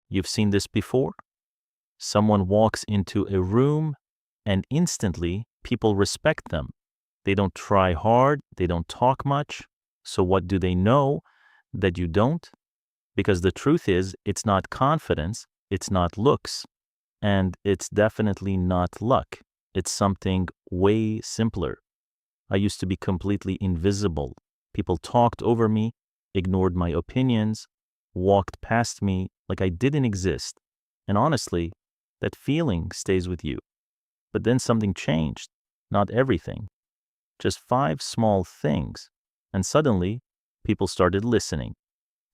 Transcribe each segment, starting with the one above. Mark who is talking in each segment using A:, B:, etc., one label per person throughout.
A: You've seen this before? Someone walks into a room and instantly people respect them. They don't try hard, they don't talk much. So what do they know that you don't? Because the truth is, it's not confidence, it's not looks, and it's definitely not luck. It's something way simpler. I used to be completely invisible. People talked over me, ignored my opinions, walked past me like I didn't exist. And honestly, that feeling stays with you. But then something changed. Not everything. Just 5 small things. And suddenly, people started listening.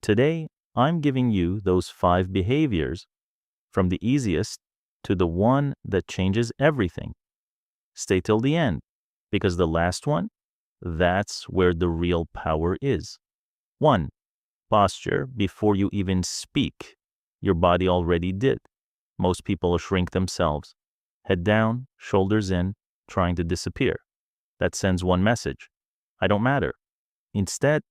A: Today, I'm giving you those 5 behaviors, from the easiest to the one that changes everything. Stay till the end, because the last one, that's where the real power is. 1. Posture before you even speak. Your body already did. Most people shrink themselves. Head down, shoulders in, trying to disappear. That sends one message. I don't matter. Instead,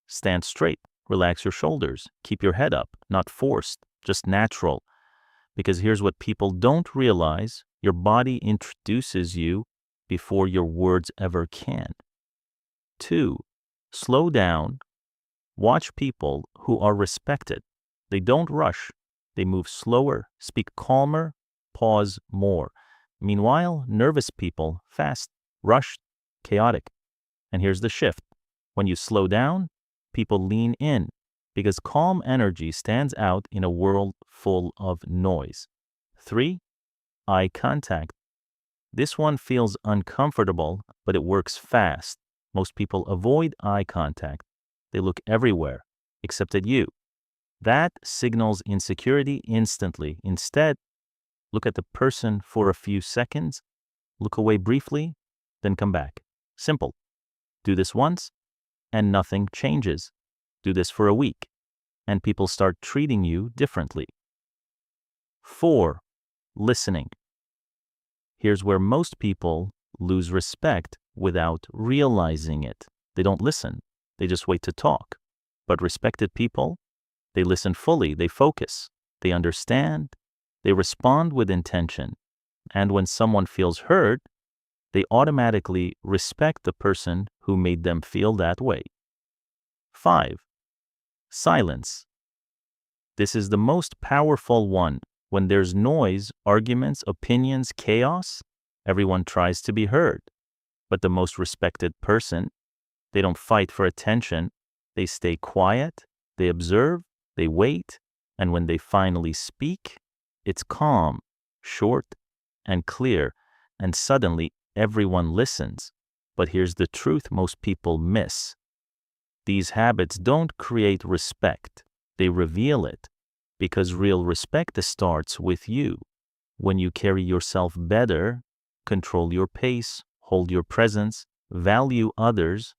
A: stand straight. Relax your shoulders. Keep your head up, not forced, just natural. Because here's what people don't realize. Your body introduces you before your words ever can. 2. Slow down. Watch people who are respected. They don't rush. They move slower, speak calmer, pause more. Meanwhile, nervous people, fast, rushed, chaotic. And here's the shift. When you slow down, people lean in because calm energy stands out in a world full of noise. 3. Eye contact. This one feels uncomfortable, but it works fast. Most people avoid eye contact. They look everywhere, except at you. That signals insecurity instantly. Instead, look at the person for a few seconds, look away briefly, then come back. Simple. Do this once, and nothing changes. Do this for a week, and people start treating you differently. 4. Listening. Here's where most people lose respect without realizing it. They don't listen. They just wait to talk. But respected people, they listen fully, they focus, they understand, they respond with intention. And when someone feels heard, they automatically respect the person who made them feel that way. 5. Silence. This is the most powerful one. When there's noise, arguments, opinions, chaos, everyone tries to be heard. But the most respected person, they don't fight for attention. They stay quiet, they observe, they wait, and when they finally speak, it's calm, short, and clear, and suddenly everyone listens. But here's the truth most people miss. These habits don't create respect, they reveal it, because real respect starts with you. When you carry yourself better, control your pace, hold your presence, value others,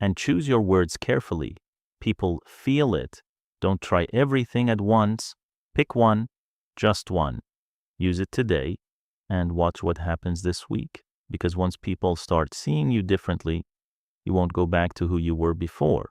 A: and choose your words carefully, people feel it. Don't try everything at once. Pick one, just one. Use it today and watch what happens this week. Because once people start seeing you differently, you won't go back to who you were before.